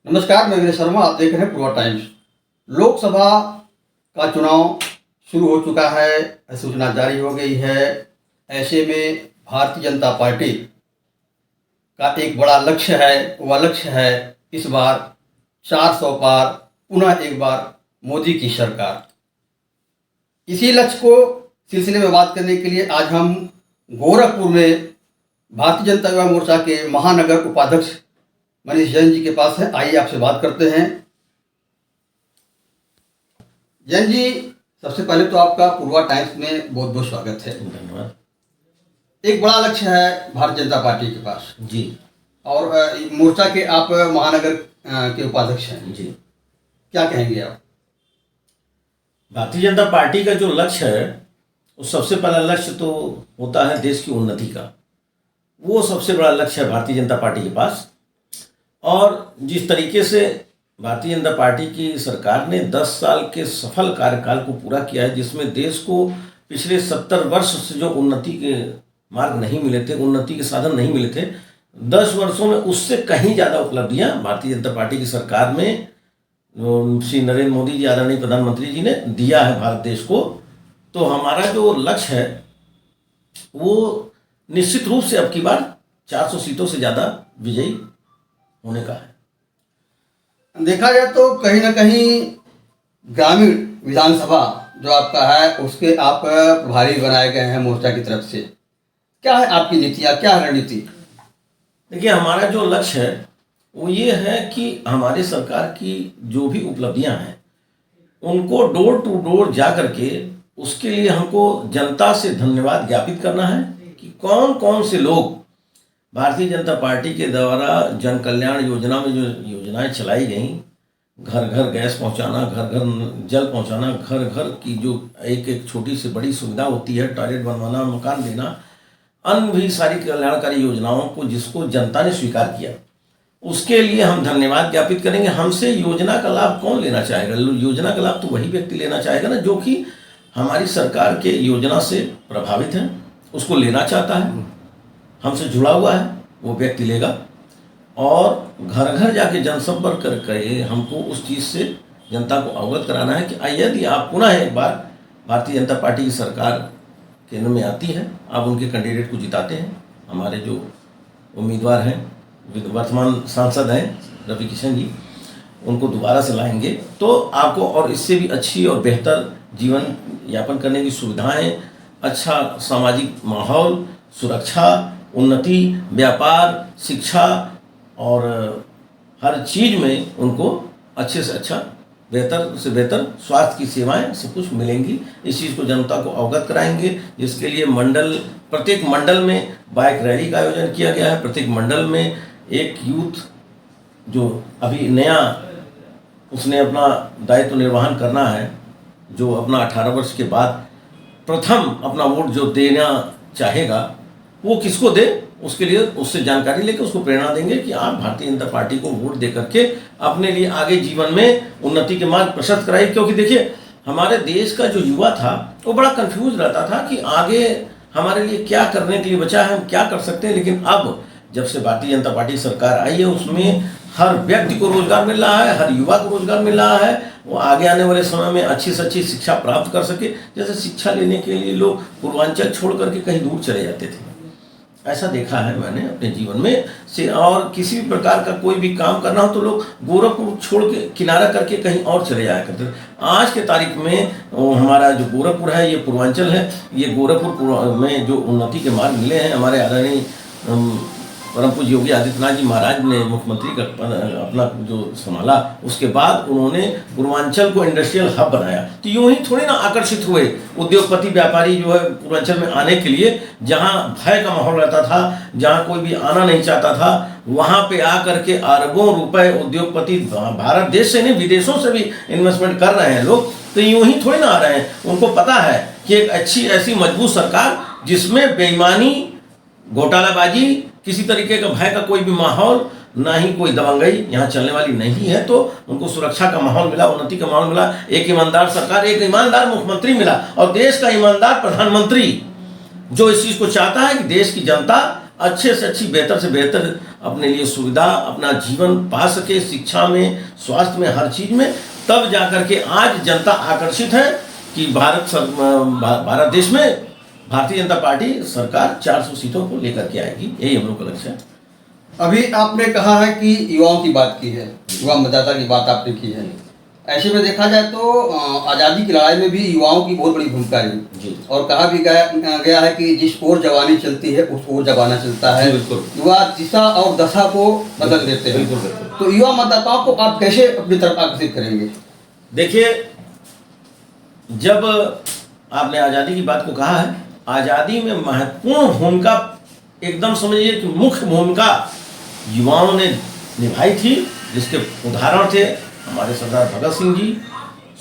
नमस्कार, मैं विनय शर्मा। आप देख रहे हैं पूर्वा टाइम्स। लोकसभा का चुनाव शुरू हो चुका है, अधिसूचना जारी हो गई है। ऐसे में भारतीय जनता पार्टी का एक बड़ा लक्ष्य है, वह लक्ष्य है इस बार 400 पार, पुनः एक बार मोदी की सरकार। इसी लक्ष्य को सिलसिले में बात करने के लिए आज हम गोरखपुर में भारतीय जनता युवा मोर्चा के महानगर उपाध्यक्ष मनीष जैन जी के पास है। आइए आपसे बात करते हैं। जैन जी, सबसे पहले तो आपका पूर्वा टाइम्स में बहुत बहुत स्वागत है। धन्यवाद। एक बड़ा लक्ष्य है भारतीय जनता पार्टी के पास जी और मोर्चा के आप महानगर के उपाध्यक्ष हैं जी। क्या कहेंगे आप? भारतीय जनता पार्टी का जो लक्ष्य है, वो सबसे पहला लक्ष्य तो होता है देश की उन्नति का। वो सबसे बड़ा लक्ष्य है भारतीय जनता पार्टी के पास। और जिस तरीके से भारतीय जनता पार्टी की सरकार ने 10 साल के सफल कार्यकाल को पूरा किया है, जिसमें देश को पिछले 70 वर्ष से जो उन्नति के मार्ग नहीं मिले थे, उन्नति के साधन नहीं मिले थे, 10 वर्षों में उससे कहीं ज़्यादा उपलब्धियां भारतीय जनता पार्टी की सरकार में श्री नरेंद्र मोदी जी, आदरणीय प्रधानमंत्री जी ने दिया है भारत देश को। तो हमारा जो लक्ष्य है वो निश्चित रूप से अब की बार 400 सीटों से ज़्यादा विजयी होने का है। देखा जाए तो कहीं ना कहीं ग्रामीण विधानसभा जो आपका है उसके आप प्रभारी बनाए गए हैं मोर्चा की तरफ से। क्या है आपकी नीतियाँ, क्या है रणनीति? देखिए, हमारा जो लक्ष्य है वो ये है कि हमारी सरकार की जो भी उपलब्धियां हैं उनको डोर टू डोर जा करके उसके लिए हमको जनता से धन्यवाद ज्ञापित करना है कि कौन कौन से लोग भारतीय जनता पार्टी के द्वारा जन कल्याण योजना में जो योजनाएं चलाई गई, घर घर गैस पहुंचाना, घर घर जल पहुंचाना, घर घर की जो एक एक छोटी से बड़ी सुविधा होती है, टॉयलेट बनवाना, मकान देना, अन्य भी सारी कल्याणकारी योजनाओं को जिसको जनता ने स्वीकार किया, उसके लिए हम धन्यवाद ज्ञापित करेंगे। हमसे योजना का लाभ कौन लेना चाहेगा? योजना का लाभ तो वही व्यक्ति लेना चाहेगा ना जो कि हमारी सरकार के योजना से प्रभावित है, उसको लेना चाहता है, हमसे जुड़ा हुआ है, वो व्यक्ति लेगा। और घर घर जाके जनसंपर्क करके हमको उस चीज़ से जनता को अवगत कराना है कि यदि आप पुनः एक बार भारतीय जनता पार्टी की सरकार केंद्र में आती है, आप उनके कैंडिडेट को जिताते हैं, हमारे जो उम्मीदवार हैं, वर्तमान सांसद हैं रवि किशन जी, उनको दोबारा से लाएंगे तो आपको और इससे भी अच्छी और बेहतर जीवन यापन करने की सुविधाएं, अच्छा सामाजिक माहौल, सुरक्षा, उन्नति, व्यापार, शिक्षा और हर चीज़ में उनको अच्छे से अच्छा, बेहतर से बेहतर स्वास्थ्य की सेवाएं सब कुछ मिलेंगी। इस चीज़ को जनता को अवगत कराएंगे, जिसके लिए प्रत्येक मंडल में बाइक रैली का आयोजन किया गया है। प्रत्येक मंडल में एक यूथ जो अभी नया उसने अपना दायित्व निर्वहन करना है, जो अपना 18 वर्ष के बाद प्रथम अपना वोट जो देना चाहेगा वो किसको दे, उसके लिए उससे जानकारी लेकर उसको प्रेरणा देंगे कि आप भारतीय जनता पार्टी को वोट दे करके अपने लिए आगे जीवन में उन्नति के मार्ग प्रशस्त कराइए। क्योंकि देखिए, हमारे देश का जो युवा था वो बड़ा कंफ्यूज रहता था कि आगे हमारे लिए क्या करने के लिए बचा है, हम क्या कर सकते हैं। लेकिन अब जब से भारतीय जनता पार्टी सरकार आई है, उसमें हर व्यक्ति को रोजगार मिल रहा है, हर युवा को रोजगार मिल रहा है, वो आगे आने वाले समय में अच्छी से अच्छी शिक्षा प्राप्त कर सके। जैसे शिक्षा लेने के लिए लोग पूर्वांचल छोड़ करके कहीं दूर चले जाते थे, ऐसा देखा है मैंने अपने जीवन में से। और किसी भी प्रकार का कोई भी काम करना हो तो लोग गोरखपुर छोड़ के किनारा करके कहीं और चले जाया करते थे। आज के तारीख में हमारा जो गोरखपुर है, ये पूर्वांचल है, ये गोरखपुर में जो उन्नति के मार्ग मिले हैं, हमारे आदरणीय परम पूज्य योगी आदित्यनाथ जी महाराज ने मुख्यमंत्री का अपना जो संभाला, उसके बाद उन्होंने पूर्वांचल को इंडस्ट्रियल हब बनाया। तो यूं ही थोड़ी ना आकर्षित हुए उद्योगपति व्यापारी जो है पूर्वांचल में आने के लिए। जहां भय का माहौल रहता था, जहां कोई भी आना नहीं चाहता था, वहां पे आकर के अरबों रुपए उद्योगपति भारत देश से नहीं विदेशों से भी इन्वेस्टमेंट कर रहे हैं लोग। तो यूं ही थोड़ी ना आ रहे हैं, उनको पता है कि एक अच्छी ऐसी मजबूत सरकार जिसमें बेईमानी, घोटालाबाजी, किसी तरीके का भय का कोई भी माहौल, ना ही कोई दबंगई यहाँ चलने वाली नहीं है, तो उनको सुरक्षा का माहौल मिला, उन्नति का माहौल मिला, एक ईमानदार सरकार, एक ईमानदार मुख्यमंत्री मिला और देश का ईमानदार प्रधानमंत्री जो इस चीज़ को चाहता है कि देश की जनता अच्छे से अच्छी, बेहतर से बेहतर अपने लिए सुविधा, अपना जीवन पा सके, शिक्षा में, स्वास्थ्य में, हर चीज में, तब जाकर के आज जनता आकर्षित है कि भारत देश में भारतीय जनता पार्टी सरकार 400 सीटों को लेकर के आएगी। यही हम लोग का लक्ष्य है। अभी आपने कहा है कि युवाओं की बात की है, युवा मतदाता की बात आपने की है। ऐसे में देखा जाए तो आज़ादी की लड़ाई में भी युवाओं की बहुत बड़ी भूमिका रही जी। और कहा भी गया है कि जिस ओर जवानी चलती है उस ओर जमाना चलता है। बिल्कुल। युवा दिशा और दशा को बदल देते हैं। बिल्कुल बिल्कुल। तो युवा मतदाताओं को आप कैसे अपनी तरफ आकर्षित करेंगे? देखिए, जब आपने आज़ादी की बात को कहा है, आज़ादी में महत्वपूर्ण भूमिका, एकदम समझिए कि मुख्य भूमिका युवाओं ने निभाई थी, जिसके उदाहरण थे हमारे सरदार भगत सिंह जी,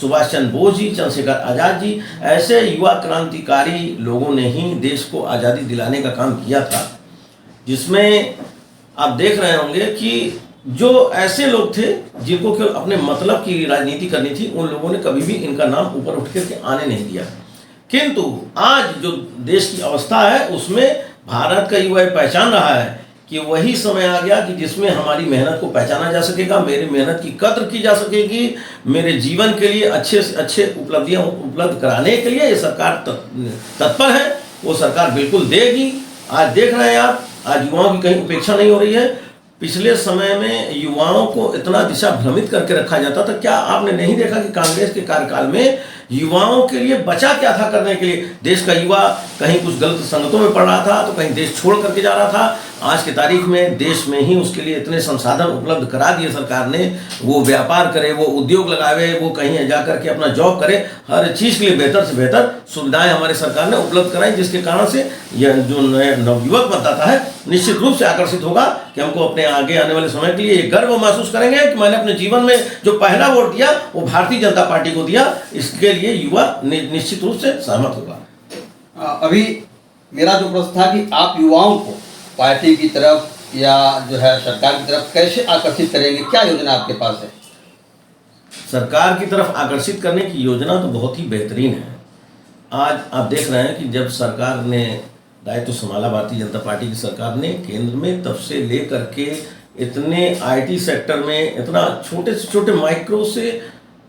सुभाष चंद्र बोस जी, चंद्रशेखर आज़ाद जी। ऐसे युवा क्रांतिकारी लोगों ने ही देश को आज़ादी दिलाने का काम किया था, जिसमें आप देख रहे होंगे कि जो ऐसे लोग थे जिनको केवल अपने मतलब की राजनीति करनी थी, उन लोगों ने कभी भी इनका नाम ऊपर उठ करके आने नहीं दिया। किंतु आज जो देश की अवस्था है, उसमें भारत का युवा पहचान रहा है कि वही समय आ गया कि जिसमें हमारी मेहनत को पहचाना जा सकेगा, मेरी मेहनत की कद्र की जा सकेगी, मेरे जीवन के लिए अच्छे से अच्छे उपलब्धियां उपलब्ध कराने के लिए ये सरकार तत्पर है। वो सरकार बिल्कुल देगी। आज देख रहे हैं आप, आज युवाओं की कहीं उपेक्षा नहीं हो रही है। पिछले समय में युवाओं को इतना दिशा भ्रमित करके रखा जाता था। क्या आपने नहीं देखा कि कांग्रेस के कार्यकाल में युवाओं के लिए बचा क्या था करने के लिए? देश का युवा कहीं कुछ गलत संगतों में पड़ रहा था, तो कहीं देश छोड़ करके जा रहा था। आज की तारीख में देश में ही उसके लिए इतने संसाधन उपलब्ध करा दिए सरकार ने। वो व्यापार करे, वो उद्योग लगावे, वो कहीं जा करके अपना जॉब करे, हर चीज़ के लिए बेहतर से बेहतर सुविधाएं हमारे सरकार ने उपलब्ध कराई, जिसके कारण से यह जो नवयुवक मतदाता है निश्चित रूप से आकर्षित होगा कि हमको अपने आगे आने वाले समय के लिए गर्व महसूस करेंगे कि मैंने अपने जीवन में जो पहला वोट दिया वो भारतीय जनता पार्टी को दिया। इसके लिए युवा निश्चित रूप से सहमत होगा। अभी मेरा जो प्रश्न था कि आप युवाओं को पार्टी की तरफ या जो है सरकार की तरफ कैसे आकर्षित करेंगे, क्या योजना आपके पास है? सरकार की तरफ आकर्षित करने की योजना तो बहुत ही बेहतरीन है। आज आप देख रहे हैं कि जब सरकार ने दायित्व संभाला, भारतीय जनता पार्टी की सरकार ने केंद्र में, तब से लेकर के इतने आईटी सेक्टर में, इतना छोटे से छोटे माइक्रो से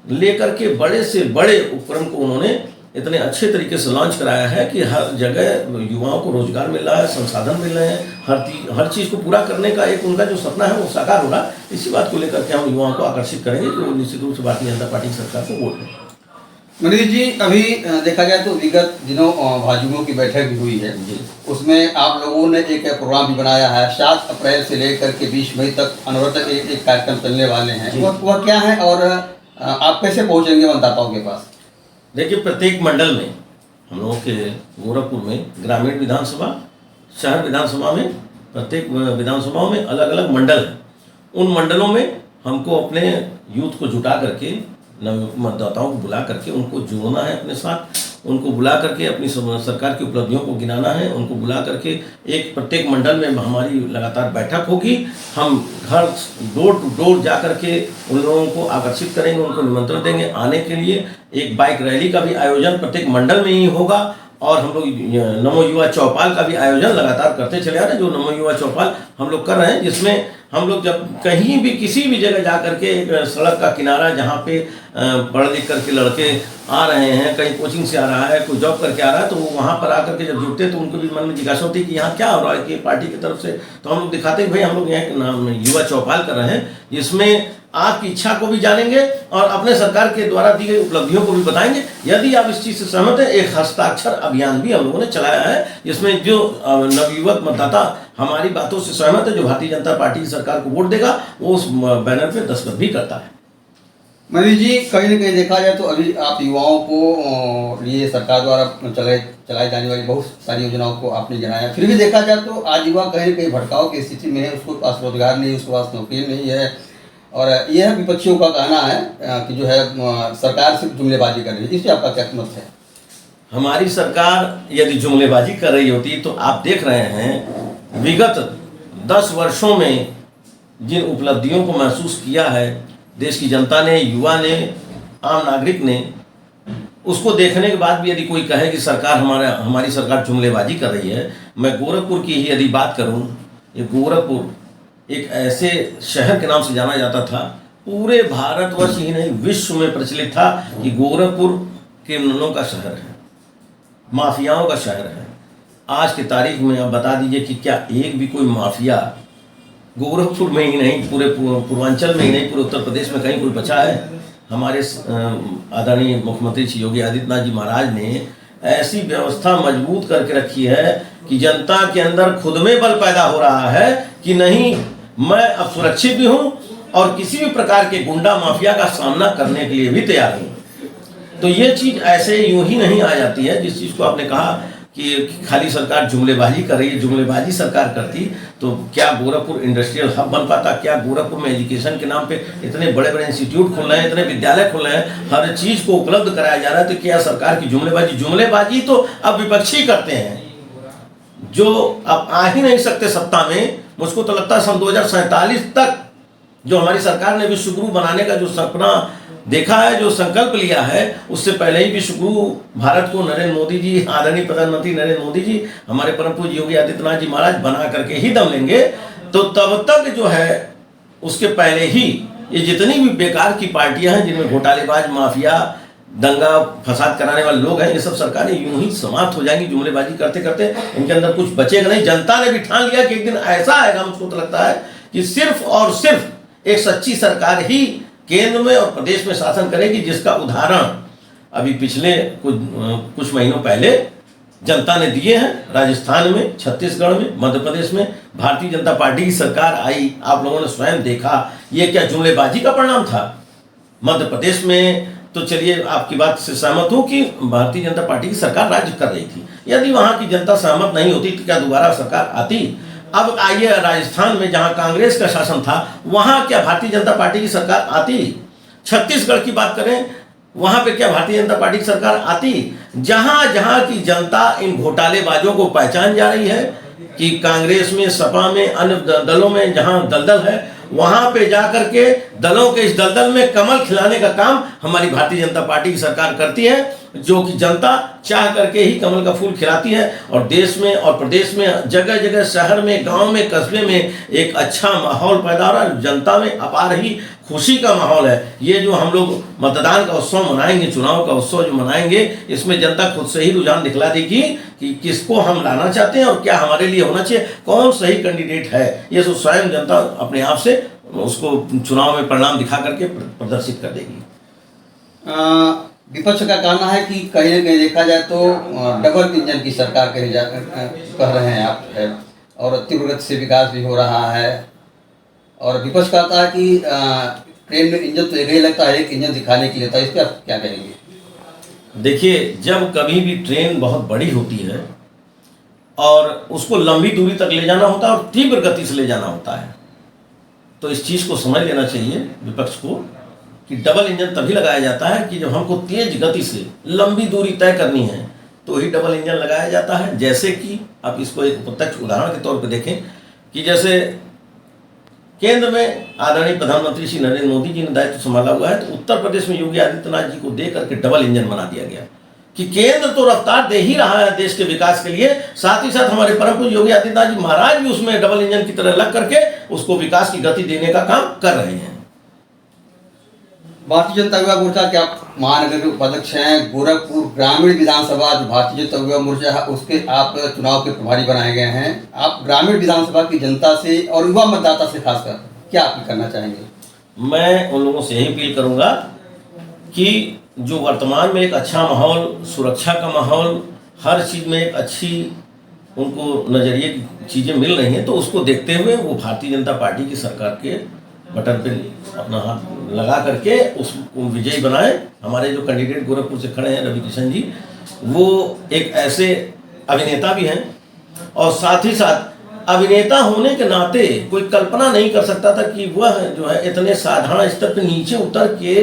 लेकर के बड़े से बड़े उपक्रम को उन्होंने इतने अच्छे तरीके से लॉन्च कराया है कि हर जगह युवाओं को रोजगार मिल रहा है, संसाधन मिल रहे हैं, हर चीज़ को पूरा करने का एक उनका जो सपना है वो साकार हो रहा है। इसी बात को लेकर के हम युवाओं को आकर्षित करेंगे कि वो निश्चित रूप से भारतीय जनता पार्टी की सरकार को वोट दें। मनीष जी, अभी देखा जाए तो विगत दिनों भाजयुमो की बैठक भी हुई है, उसमें आप लोगों ने एक प्रोग्राम भी बनाया है। 7 अप्रैल से लेकर के 20 मई तक अनवरत एक कार्यक्रम चलने वाले हैं। वह क्या है और आप कैसे पहुंचेंगे मतदाताओं के पास? देखिए, प्रत्येक मंडल में हम लोगों के गोरखपुर में ग्रामीण विधानसभा, शहर विधानसभा में, प्रत्येक विधानसभाओं में अलग अलग मंडल हैं। उन मंडलों में हमको अपने यूथ को जुटा करके, मतदाताओं को बुला करके उनको जोड़ना है अपने साथ, उनको बुला करके अपनी सरकार की उपलब्धियों को गिनाना है, उनको बुला करके एक प्रत्येक मंडल में हमारी लगातार बैठक होगी। हम घर डोर टू डोर जा करके उन लोगों को आकर्षित करेंगे, उनको निमंत्रण देंगे आने के लिए। एक बाइक रैली का भी आयोजन प्रत्येक मंडल में ही होगा और हम लोग नमो युवा चौपाल का भी आयोजन लगातार करते चले आ रहे हैं। जो नमो युवा चौपाल हम लोग कर रहे हैं, जिसमें हम लोग जब कहीं भी किसी भी जगह जा करके एक सड़क का किनारा जहाँ पे पढ़ लिख करके लड़के आ रहे हैं, कहीं कोचिंग से आ रहा है, कोई जॉब करके आ रहा है, तो वो वहाँ पर आकर के जब जुटते तो उनको भी मन में जिज्ञासा होती है कि यहाँ क्या हो रहा है कि पार्टी की तरफ से। तो हम लोग दिखाते हैं भाई हम लोग यहाँ युवा चौपाल कर रहे हैं, जिसमें आपकी इच्छा को भी जानेंगे और अपने सरकार के द्वारा दी गई उपलब्धियों को भी बताएंगे। यदि आप इस चीज़ से सहमत हैं, एक हस्ताक्षर अभियान भी हम लोगों ने चलाया है, जिसमें जो नवयुवक मतदाता हमारी बातों से सहमत है, जो भारतीय जनता पार्टी की सरकार को वोट देगा, वो उस बैनर पे दस्तखत भी करता है। मनीष जी, कहीं ना कहीं देखा जाए तो अभी आप युवाओं को लिए सरकार द्वारा चलाई जाने वाली बहुत सारी योजनाओं को आपने गिनाया, फिर भी देखा जाए तो आज युवा कहीं ना कहीं भटकाव की स्थिति में है। उसके पास रोजगार नहीं, उसके पास नौकरी नहीं है और यह विपक्षियों का कहना है कि जो है सरकार सिर्फ जुमलेबाजी कर रही है। इससे आपका क्या मत है? हमारी सरकार यदि जुमलेबाजी कर रही होती तो आप देख रहे हैं विगत 10 वर्षों में जिन उपलब्धियों को महसूस किया है देश की जनता ने, युवा ने, आम नागरिक ने, उसको देखने के बाद भी यदि कोई कहे कि सरकार हमारी सरकार जुमलेबाजी कर रही है। मैं गोरखपुर की ही यदि बात करूं, ये गोरखपुर एक ऐसे शहर के नाम से जाना जाता था, पूरे भारतवर्ष ही नहीं विश्व में प्रचलित था कि गोरखपुर क्रिमिनलों का शहर है, माफियाओं का शहर है। आज की तारीख में आप बता दीजिए कि क्या एक भी कोई माफिया गोरखपुर में ही नहीं, पूरे पूर्वांचल में ही नहीं, पूरे उत्तर प्रदेश में कहीं कोई बचा है? हमारे आदरणीय मुख्यमंत्री श्री योगी आदित्यनाथ जी महाराज ने ऐसी व्यवस्था मजबूत करके रखी है कि जनता के अंदर खुद में बल पैदा हो रहा है कि नहीं, मैं अब सुरक्षित भी हूं और किसी भी प्रकार के गुंडा माफिया का सामना करने के लिए भी तैयार हूं। तो ये चीज ऐसे यूं ही नहीं आ जाती है। जिस चीज को आपने कहा कि खाली सरकार जुमलेबाजी कर रही है, जुमलेबाजी सरकार करती तो क्या गोरखपुर इंडस्ट्रियल हब बन पाता? क्या गोरखपुर में एजुकेशन के नाम पे इतने बड़े बड़े इंस्टीट्यूट खुल रहे हैं, इतने विद्यालय खुल रहे हैं, हर चीज को उपलब्ध कराया जा रहा है, तो क्या सरकार की जुमलेबाजी तो अब विपक्षी करते हैं, जो अब आ ही नहीं सकते सत्ता में। मुझको तो लगता है सन 2047 तक जो हमारी सरकार ने विश्व गुरु बनाने का जो सपना देखा है, जो संकल्प लिया है, उससे पहले ही विश्व गुरु भारत को नरेंद्र मोदी जी, आदरणीय प्रधानमंत्री नरेंद्र मोदी जी, हमारे परम पूज्य योगी आदित्यनाथ जी महाराज बना करके ही दम लेंगे। तो तब तक जो है उसके पहले ही ये जितनी भी बेकार की पार्टियां हैं, जिनमें घोटालेबाज, माफिया, दंगा फसाद कराने वाले लोग हैं, ये सब सरकारें यूं ही समाप्त हो जाएंगी जुमलेबाजी करते करते। इनके अंदर कुछ बचेगा नहीं। जनता ने भी ठान लिया कि एक दिन ऐसा आएगा, मुझको तो लगता है कि सिर्फ और सिर्फ एक सच्ची सरकार ही केंद्र में और प्रदेश में शासन करेगी, जिसका उदाहरण अभी पिछले कुछ महीनों पहले जनता ने दिए हैं। राजस्थान में, छत्तीसगढ़ में, मध्य प्रदेश में भारतीय जनता पार्टी की सरकार आई, आप लोगों ने स्वयं देखा ये क्या जुमलेबाजी का परिणाम था। मध्य प्रदेश में तो चलिए आपकी बात से सहमत हूं कि भारतीय जनता पार्टी की सरकार राज्य कर रही थी, यदि वहां की जनता सहमत नहीं होती तो क्या दोबारा सरकार आती? अब आइए राजस्थान में जहां कांग्रेस का शासन था, वहां क्या भारतीय जनता पार्टी की सरकार आती? छत्तीसगढ़ की बात करें, वहां पे क्या भारतीय जनता पार्टी की सरकार आती? जहां जहां की जनता इन घोटालेबाजों को पहचान जा रही है कि कांग्रेस में, सपा में, अन्य दलों में जहां दलदल है, वहां पे जाकर के दलों के इस दलदल में कमल खिलाने का काम हमारी भारतीय जनता पार्टी की सरकार करती है, जो कि जनता चाह करके ही कमल का फूल खिलाती है। और देश में और प्रदेश में जगह जगह, शहर में, गांव में, कस्बे में एक अच्छा माहौल पैदा हो रहा है। जनता में अपार ही खुशी का माहौल है। ये जो हम लोग मतदान का उत्सव मनाएंगे, चुनाव का उत्सव जो मनाएंगे, इसमें जनता खुद से ही रुझान दिखला देगी कि किसको हम लाना चाहते हैं और क्या हमारे लिए होना चाहिए, कौन सही कैंडिडेट है। ये तो स्वयं जनता अपने आप से उसको चुनाव में परिणाम दिखा करके प्रदर्शित कर देगी। विपक्ष का कहना है कि कहीं न कहीं देखा जाए तो डबल इंजन की सरकार कह रहे हैं आप है, और तीव्र गति से विकास भी हो रहा है। और विपक्ष कहता है कि ट्रेन में इंजन तो एक ही लगता है, एक इंजन दिखाने के लिए था। इस पर आप क्या कहेंगे? देखिए, जब कभी भी ट्रेन बहुत बड़ी होती है और उसको लंबी दूरी तक ले जाना होता है और तीव्र गति से ले जाना होता है, तो इस चीज़ को समझ लेना चाहिए विपक्ष को कि डबल इंजन तभी लगाया जाता है कि जब हमको तेज गति से लंबी दूरी तय करनी है तो ही डबल इंजन लगाया जाता है। जैसे कि आप इसको एक प्रत्यक्ष उदाहरण के तौर पर देखें कि जैसे केंद्र में आदरणीय प्रधानमंत्री श्री नरेंद्र मोदी जी ने दायित्व संभाला हुआ है, तो उत्तर प्रदेश में योगी आदित्यनाथ जी को दे करके डबल इंजन बना दिया गया कि केंद्र तो रफ्तार दे ही रहा है देश के विकास के लिए, साथ ही साथ हमारे परम पूज्य योगी आदित्यनाथ जी महाराज भी उसमें डबल इंजन की तरह लग करके उसको विकास की गति देने का काम कर रहे हैं। भारतीय जनता युवा मोर्चा के आप महानगर के उपाध्यक्ष हैं। गोरखपुर ग्रामीण विधानसभा जो भारतीय जनता युवा मोर्चा है, उसके आप चुनाव के प्रभारी बनाए गए हैं। आप ग्रामीण विधानसभा की जनता से और युवा मतदाता से खासकर क्या अपील करना चाहेंगे? मैं उन लोगों से यही अपील करूंगा कि जो वर्तमान में एक अच्छा माहौल, सुरक्षा का माहौल, हर चीज़ में एक अच्छी उनको नज़रिए की चीज़ें मिल रही हैं, तो उसको देखते हुए वो भारतीय जनता पार्टी की सरकार के बटन पे अपना हाथ लगा करके उसको विजयी बनाए। हमारे जो कैंडिडेट गोरखपुर से खड़े हैं रवि किशन जी, वो एक ऐसे अभिनेता भी हैं और साथ ही साथ अभिनेता होने के नाते कोई कल्पना नहीं कर सकता था कि वह जो है इतने साधारण स्तर पे नीचे उतर के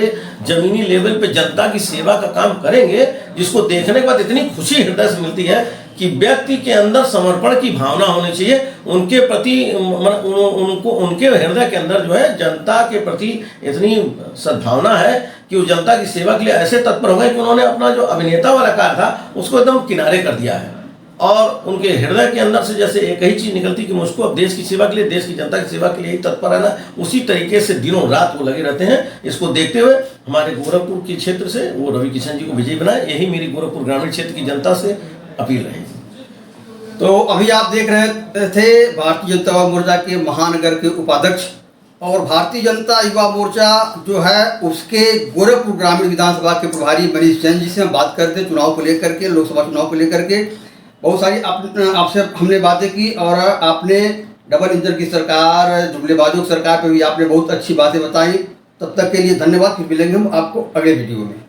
जमीनी लेवल पे जनता की सेवा का काम करेंगे, जिसको देखने के बाद इतनी खुशी हृदय से मिलती है कि व्यक्ति के अंदर समर्पण की भावना होनी चाहिए उनके प्रति, उनको उनके हृदय के अंदर जो है जनता के प्रति इतनी सद्भावना है कि वो जनता की सेवा के लिए ऐसे तत्पर हो गए कि उन्होंने अपना जो अभिनेता वाला कार्य था उसको एकदम किनारे कर दिया है और उनके हृदय के अंदर से जैसे एक ही चीज़ निकलती कि मुझको अब देश की सेवा के लिए, देश की जनता की सेवा के लिए ही तत्पर रहना, उसी तरीके से दिनों रात वो लगे रहते हैं। इसको देखते हुए हमारे गोरखपुर के क्षेत्र से वो रवि किशन जी को विजयी बनाए, यही मेरी गोरखपुर ग्रामीण क्षेत्र की जनता से अपील रहेगी। तो अभी आप देख रहे थे भारतीय जनता युवा मोर्चा के महानगर के उपाध्यक्ष और भारतीय जनता युवा मोर्चा जो है उसके गोरखपुर ग्रामीण विधानसभा के प्रभारी मनीष जैन जी से हम बात करते हैं चुनाव को लेकर के, लोकसभा चुनाव को लेकर के। बहुत सारी आपसे हमने बातें की और आपने डबल इंजन की सरकार, जुमलेबाजों की सरकार पे भी आपने बहुत अच्छी बातें बताई। तब तक के लिए धन्यवाद। फिर मिलेंगे हम आपको अगले वीडियो में।